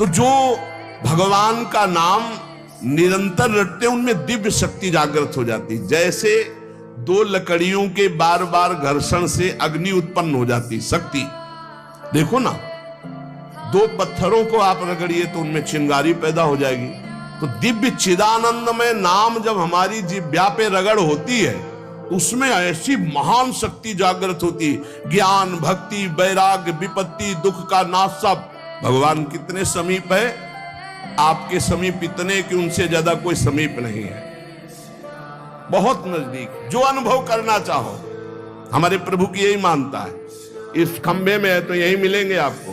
तो जो भगवान का नाम निरंतर रटते उनमें दिव्य शक्ति जागृत हो जाती। जैसे दो लकड़ियों के बार बार घर्षण से अग्नि उत्पन्न हो जाती शक्ति। देखो ना, दो पत्थरों को आप रगड़िए तो उनमें चिंगारी पैदा हो जाएगी। तो दिव्य चिदानंदमय नाम जब हमारी जिह्वा पे रगड़ होती है तो उसमें ऐसी महान शक्ति जागृत होती। ज्ञान, भक्ति, वैराग्य, विपत्ति, दुख का नाश सब। भगवान कितने समीप है, आपके समीप इतने कि उनसे ज्यादा कोई समीप नहीं है, बहुत नजदीक। जो अनुभव करना चाहो, हमारे प्रभु की यही मानता है। इस खंबे में है तो यही मिलेंगे आपको,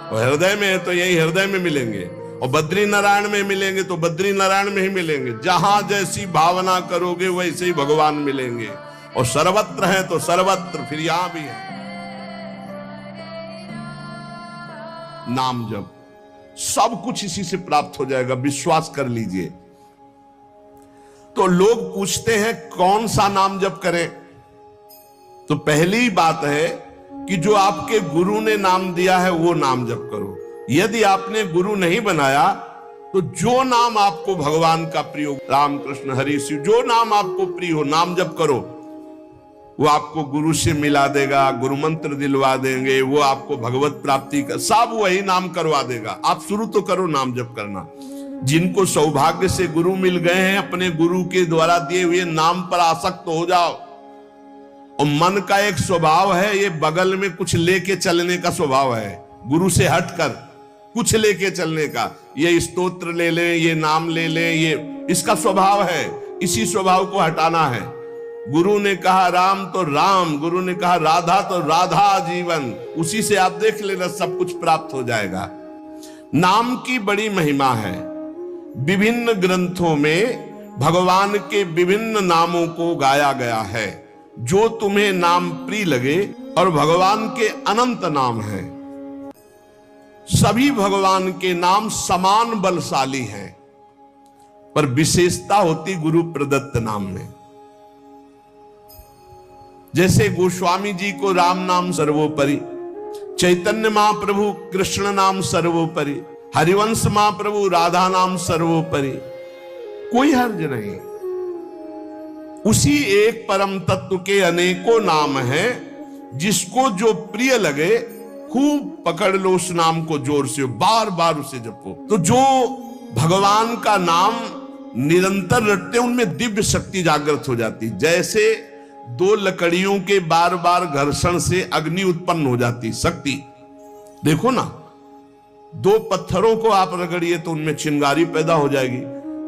और हृदय में है तो यही हृदय में मिलेंगे, और बद्री नारायण में मिलेंगे तो बद्री नारायण में ही मिलेंगे। जहां जैसी भावना करोगे वैसे ही भगवान मिलेंगे। और सर्वत्र है तो सर्वत्र, फिर यहां भी है। नाम जप सब कुछ इसी से प्राप्त हो जाएगा, विश्वास कर लीजिए। तो लोग पूछते हैं कौन सा नाम जप करें, तो पहली बात है कि जो आपके गुरु ने नाम दिया है वो नाम जप करो। यदि आपने गुरु नहीं बनाया तो जो नाम आपको भगवान का प्रिय हो, राम कृष्ण हरि शिव, जो नाम आपको प्रिय हो नाम जप करो। वो आपको गुरु से मिला देगा, गुरु मंत्र दिलवा देंगे, वो आपको भगवत प्राप्ति का सब वही नाम करवा देगा। आप शुरू तो करो नाम जप करना। जिनको सौभाग्य से गुरु मिल गए हैं, अपने गुरु के द्वारा दिए हुए नाम पर आसक्त हो जाओ। और मन का एक स्वभाव है, ये बगल में कुछ लेके चलने का स्वभाव है, गुरु से हटकर कुछ लेके चलने का। ये स्तोत्र ले लें, ये नाम ले लें, ये इसका स्वभाव है। इसी स्वभाव को हटाना है। गुरु ने कहा राम तो राम, गुरु ने कहा राधा तो राधा जीवन, उसी से आप देख लेना सब कुछ प्राप्त हो जाएगा। नाम की बड़ी महिमा है। विभिन्न ग्रंथों में भगवान के विभिन्न नामों को गाया गया है। जो तुम्हें नाम प्रिय लगे, और भगवान के अनंत नाम हैं। सभी भगवान के नाम समान बलशाली हैं, पर विशेषता होती गुरु प्रदत्त नाम में। जैसे गोस्वामी जी को राम नाम सर्वोपरि, चैतन्य महाप्रभु कृष्ण नाम सर्वोपरि, हरिवंश महाप्रभु राधा नाम सर्वोपरि, कोई हर्ज नहीं। उसी एक परम तत्व के अनेकों नाम हैं, जिसको जो प्रिय लगे खूब पकड़ लो उस नाम को, जोर से बार बार उसे जपो। तो जो भगवान का नाम निरंतर रटते उनमें दिव्य शक्ति जागृत हो जाती। जैसे दो लकड़ियों के बार बार घर्षण से अग्नि उत्पन्न हो जाती शक्ति। देखो ना, दो पत्थरों को आप रगड़िए तो उनमें चिंगारी पैदा हो जाएगी।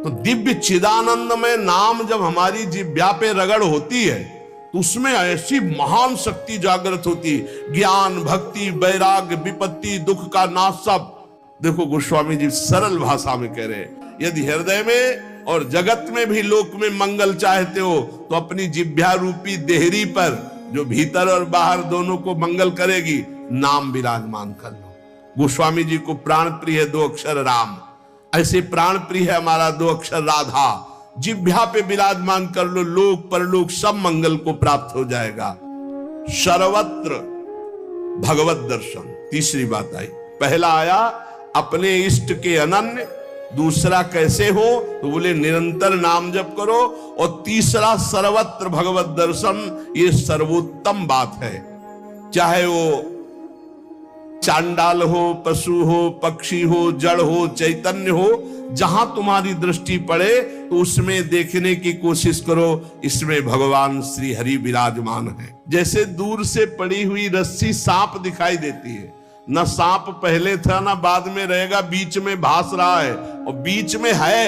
तो दिव्य चिदानंदमय नाम जब हमारी जिह्वा पे रगड़ होती है तो उसमें ऐसी महान शक्ति जागृत होती। ज्ञान, भक्ति, वैराग्य, विपत्ति, दुख का नाश सब। देखो गोस्वामी जी सरल भाषा में कह रहे हैं, यदि हृदय में और जगत में भी लोक में मंगल चाहते हो तो अपनी जिह्वा रूपी देहरी पर, जो भीतर और बाहर दोनों को मंगल करेगी, नाम विराजमान कर लो। गोस्वामी जी को प्राण प्रिय है 2 अक्षर राम, ऐसे प्राण प्रिय है हमारा 2 अक्षर राधा। जिह्वा पे विराजमान कर लो, लोक परलोक सब मंगल को प्राप्त हो जाएगा। सर्वत्र भगवत दर्शन, तीसरी बात आई। पहला आया अपने इष्ट के अनन्य, दूसरा कैसे हो तो बोले निरंतर नाम जप करो, और तीसरा सर्वत्र भगवत दर्शन। ये सर्वोत्तम बात है। चाहे वो चांडाल हो, पशु हो, पक्षी हो, जड़ हो, चैतन्य हो, जहां तुम्हारी दृष्टि पड़े तो उसमें देखने की कोशिश करो, इसमें भगवान श्री हरि विराजमान है। जैसे दूर से पड़ी हुई रस्सी सांप दिखाई देती है, न सांप पहले था ना बाद में रहेगा, बीच में भास रहा है, और बीच में है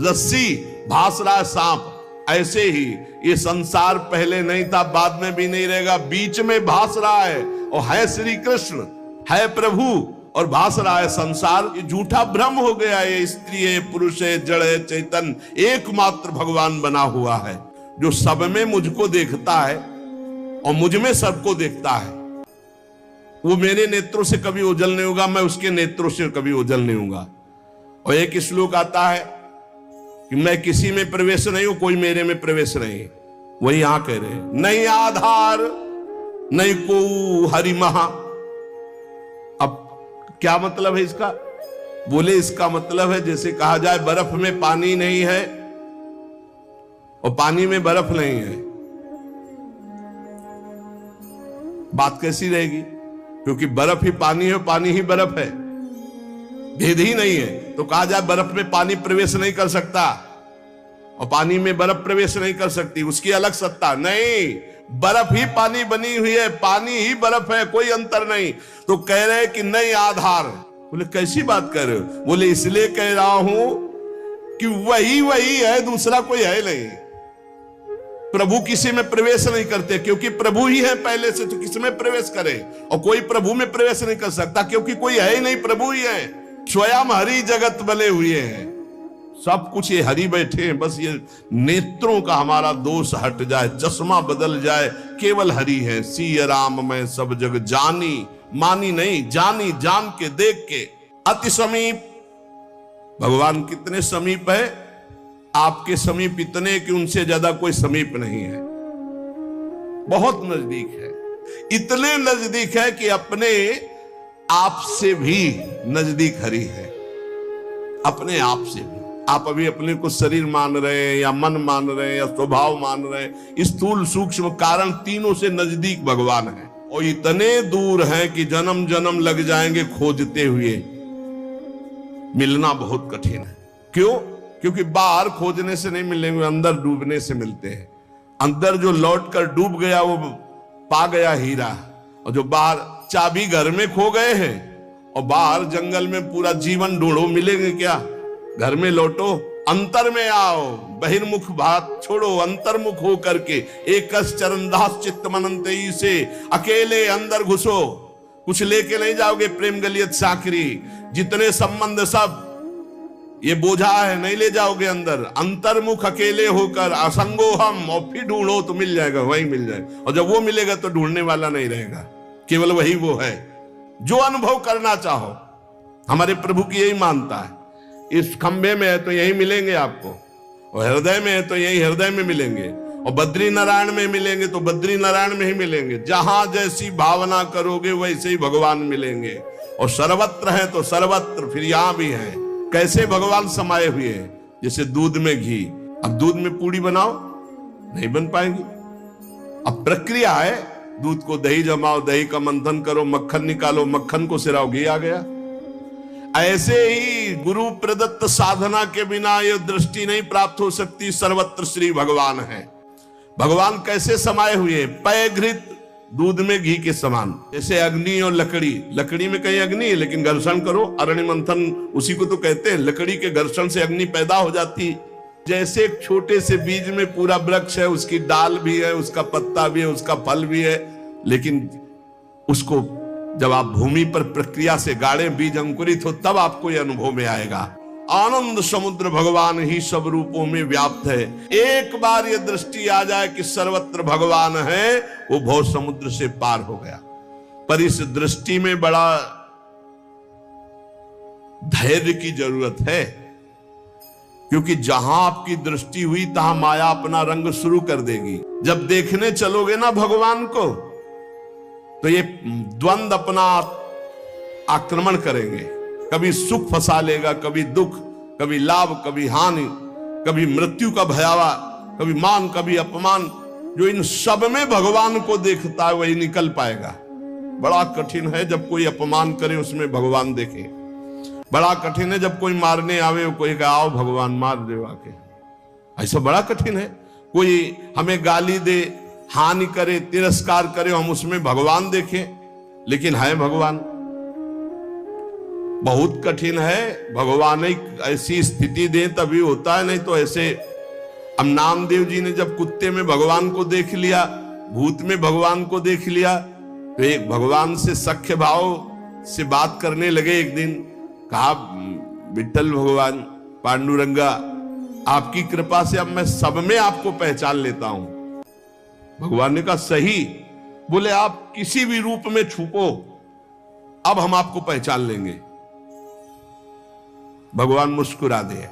रस्सी, भास रहा है सांप। ऐसे ही ये संसार पहले नहीं था, बाद में भी नहीं रहेगा, बीच में भास रहा है, और है श्री कृष्ण, है प्रभु, और भास रहा है संसार। ये झूठा भ्रम हो गया। ये स्त्री है, पुरुष है, जड़ है, चैतन्य, एकमात्र भगवान बना हुआ है, जो सब में मुझको देखता है और मुझ में सबको देखता है। वो मेरे नेत्रों से कभी ओझल नहीं होगा, मैं उसके नेत्रों से कभी ओझल नहीं होगा। और एक श्लोक आता है कि मैं किसी में प्रवेश नहीं हूं, कोई मेरे में प्रवेश नहीं। वही यहां कह रहे हैं, नहीं आधार नहीं को हरि महा। अब क्या मतलब है इसका? बोले इसका मतलब है जैसे कहा जाए बर्फ में पानी नहीं है और पानी में बर्फ नहीं है, बात कैसी रहेगी? क्योंकि बर्फ ही पानी है, पानी ही बर्फ है, भेद ही नहीं है। तो कहा जाए बर्फ में पानी प्रवेश नहीं कर सकता और पानी में बर्फ प्रवेश नहीं कर सकती, उसकी अलग सत्ता नहीं, बर्फ ही पानी बनी हुई है, पानी ही बर्फ है, कोई अंतर नहीं। तो कह रहे कि नहीं आधार। बोले कैसी बात कर रहे हो? बोले इसलिए कह रहा हूं कि वही वही है, दूसरा कोई है नहीं। प्रभु किसी में प्रवेश नहीं करते क्योंकि प्रभु ही है पहले से, तो किसी में प्रवेश करे? और कोई प्रभु में प्रवेश नहीं कर सकता क्योंकि कोई है ही नहीं, प्रभु ही है। स्वयं हरि जगत बने हुए हैं, सब कुछ ये हरि बैठे हैं। बस ये नेत्रों का हमारा दोष हट जाए, चश्मा बदल जाए, केवल हरि है। सिय राम मैं सब जग जानी, मानी नहीं, जानी, जान के देख के। अति समीप, भगवान कितने समीप है? आपके समीप इतने कि उनसे ज्यादा कोई समीप नहीं है, बहुत नजदीक है। इतने नजदीक है कि अपने आप से भी नजदीक हरि है, अपने आप से भी। आप अभी अपने को शरीर मान रहे हैं या मन मान रहे हैं या स्वभाव मान रहे हैं, स्थूल सूक्ष्म कारण तीनों से नजदीक भगवान है। और इतने दूर हैं कि जन्म जन्म लग जाएंगे खोजते हुए, मिलना बहुत कठिन है। क्यों? क्योंकि बाहर खोजने से नहीं मिलेंगे, अंदर डूबने से मिलते हैं। अंदर जो लौट कर डूब गया वो पा गया हीरा, और जो बाहर चाबी घर में खो गए हैं और बाहर जंगल में पूरा जीवन ढूंढो, मिलेंगे क्या? घर में लौटो, अंतर में आओ, बहिर्मुख बात छोड़ो, अंतर्मुख हो करके एक चरणदास चित्त मनंते से अकेले अंदर घुसो। कुछ लेके नहीं जाओगे, प्रेम गलियत साकरी, जितने संबंध सब ये बोझा है, नहीं ले जाओगे अंदर। अंतर्मुख अकेले होकर असंगो हम, और फिर ढूंढो तो मिल जाएगा, वही मिल जाएगा। और जब वो मिलेगा तो ढूंढने वाला नहीं रहेगा, केवल वही वो है जो अनुभव करना चाहो। हमारे प्रभु की यही मानता है, इस खंबे में है तो यही मिलेंगे आपको, और हृदय में है तो यही हृदय में मिलेंगे, और बद्री नारायण में मिलेंगे तो बद्री नारायण में ही मिलेंगे। जहां जैसी भावना करोगे वैसे ही भगवान मिलेंगे। और सर्वत्र है तो सर्वत्र फिर यहां भी है। कैसे भगवान समाये हुए हैं? जैसे दूध में घी। अब दूध में पूड़ी बनाओ, नहीं बन पाएंगी। अब प्रक्रिया है, दूध को दही जमाओ, दही का मंथन करो, मक्खन निकालो, मक्खन को सिराओ, घी आ गया। ऐसे ही गुरु प्रदत्त साधना के बिना ये दृष्टि नहीं प्राप्त हो सकती। सर्वत्र श्री भगवान है। भगवान कैसे समाये हुए? पय घृत, दूध में घी के समान। जैसे अग्नि और लकड़ी, लकड़ी में कहीं अग्नि है लेकिन घर्षण करो, अरण्य मंथन उसी को तो कहते हैं। लकड़ी के घर्षण से अग्नि पैदा हो जाती। जैसे एक छोटे से बीज में पूरा वृक्ष है, उसकी डाल भी है, उसका पत्ता भी है, उसका फल भी है, लेकिन उसको जब आप भूमि पर प्रक्रिया से गाड़े, बीज अंकुरित हो, तब आपको यह अनुभव में आएगा। आनंद समुद्र भगवान ही सब रूपों में व्याप्त है। एक बार ये दृष्टि आ जाए कि सर्वत्र भगवान है, वो भव समुद्र से पार हो गया। पर इस दृष्टि में बड़ा धैर्य की जरूरत है, क्योंकि जहां आपकी दृष्टि हुई तहां माया अपना रंग शुरू कर देगी। जब देखने चलोगे ना भगवान को, तो ये द्वंद अपना आक्रमण करेंगे। कभी सुख फंसा लेगा, कभी दुख, कभी लाभ, कभी हानि, कभी मृत्यु का भयावा, कभी मान, कभी अपमान। जो इन सब में भगवान को देखता है वही निकल पाएगा। बड़ा कठिन है जब कोई अपमान करे उसमें भगवान देखे। बड़ा कठिन है जब कोई मारने आवे, कोई कहे आओ भगवान मार दे आके। ऐसा बड़ा कठिन है। कोई हमें गाली दे, हानि करे, तिरस्कार करे, हम उसमें भगवान देखें, लेकिन है भगवान। बहुत कठिन है। भगवान एक ऐसी स्थिति दे तभी होता है, नहीं तो ऐसे। अब नामदेव जी ने जब कुत्ते में भगवान को देख लिया, भूत में भगवान को देख लिया, तो एक भगवान से सख्य भाव से बात करने लगे। एक दिन कहा, विठ्ठल भगवान, पांडुरंगा, आपकी कृपा से अब मैं सब में आपको पहचान लेता हूं। भगवान ने कहा सही। बोले आप किसी भी रूप में छुपो, अब हम आपको पहचान लेंगे। भगवान मुस्कुरा दे।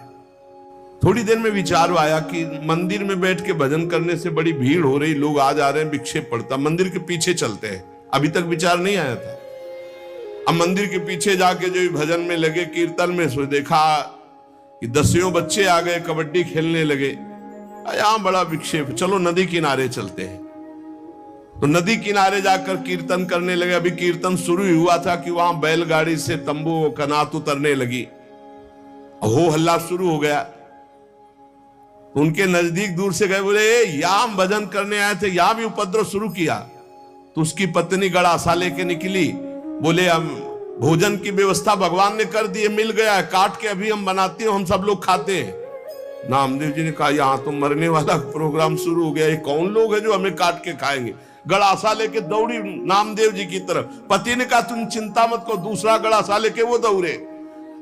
थोड़ी देर में विचार आया कि मंदिर में बैठ के भजन करने से बड़ी भीड़ हो रही, लोग आ जा रहे हैं, विक्षेप पड़ता, मंदिर के पीछे चलते हैं। अभी तक विचार नहीं आया था। अब मंदिर के पीछे जाके जो भजन में लगे, कीर्तन में, सो देखा कि 10 बच्चे आ गए, कबड्डी खेलने लगे। यहां बड़ा विक्षेप, चलो नदी किनारे चलते हैं। तो नदी किनारे जाकर कीर्तन करने लगे। अभी कीर्तन शुरू ही हुआ था कि वहां बैलगाड़ी से तंबू कनात उतरने लगी, हो हल्ला शुरू हो गया। उनके नजदीक दूर से गए, बोले यहां हम भजन करने आए थे, यहां भी उपद्रव शुरू किया। तो उसकी पत्नी गड़ासा लेके निकली, बोले हम भोजन की व्यवस्था भगवान ने कर दी है, मिल गया है, काट के अभी हम बनाते हैं, हम सब लोग खाते हैं। नामदेव जी ने कहा यहां तो मरने वाला प्रोग्राम शुरू हो गया, ये कौन लोग है जो हमें काट के खाएंगे। गड़ासा लेके दौड़ी नामदेव जी की तरफ। पति ने कहा तुम चिंता मत करो, दूसरा गड़ासा लेके वो दौड़े।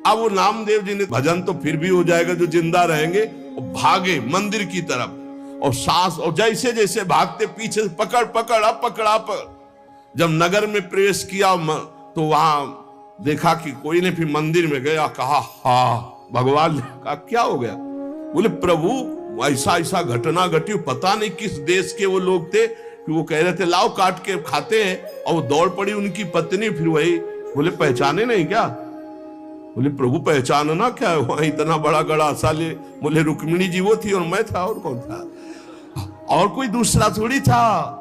अब वो नामदेव जी ने भजन तो फिर भी हो जाएगा जो जिंदा रहेंगे, और भागे मंदिर की तरफ। और सांस, और जैसे जैसे भागते पीछे पकड़ पकड़ अब पकड़ा पर जब नगर में प्रवेश किया तो वहां देखा कि कोई ने फिर मंदिर में गया, कहा हा, भगवान ने कहा क्या हो गया। बोले प्रभु ऐसा ऐसा घटना घटी, पता नहीं किस देश के वो लोग थे कि वो कह रहे थे लाओ काट के खाते हैं, और वो दौड़ पड़ी उनकी पत्नी। फिर वही बोले पहचाने नहीं क्या। बोले प्रभु पहचानना क्या है, वहां इतना बड़ा गड़ासा ले। बोले रुक्मिणी जी वो थी और मैं था, और कौन था, और कोई दूसरा थोड़ी था।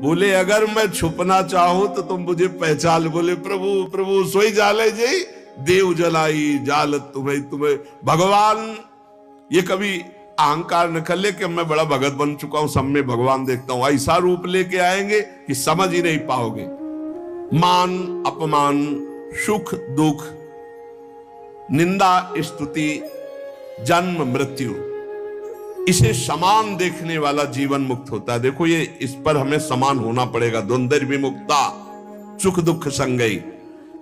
बोले अगर मैं छुपना चाहूं तो तुम मुझे पहचान। बोले प्रभु प्रभु सोई जाले जी देव जलाई जालत तुम्हें तुम्हें। भगवान ये कभी अहंकार न कर ले कि मैं बड़ा भगत बन चुका हूं, सब में भगवान देखता हूं। ऐसा रूप लेके आएंगे कि समझ ही नहीं पाओगे। मान अपमान, सुख दुख, निंदा स्तुति, जन्म मृत्यु, इसे समान देखने वाला जीवन मुक्त होता है। देखो ये, इस पर हमें समान होना पड़ेगा। द्वंद्व विमुक्ता, सुख दुख संगई।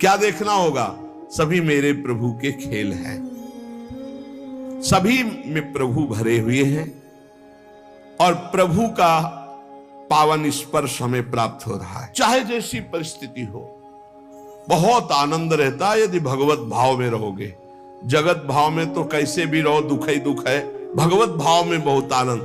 क्या देखना होगा, सभी मेरे प्रभु के खेल हैं, सभी में प्रभु भरे हुए हैं, और प्रभु का पावन स्पर्श हमें प्राप्त हो रहा है। चाहे जैसी परिस्थिति हो, बहुत आनंद रहता है यदि भगवत भाव में रहोगे। जगत भाव में तो कैसे भी रहो दुख ही दुख है, भगवत भाव में बहुत आनंद।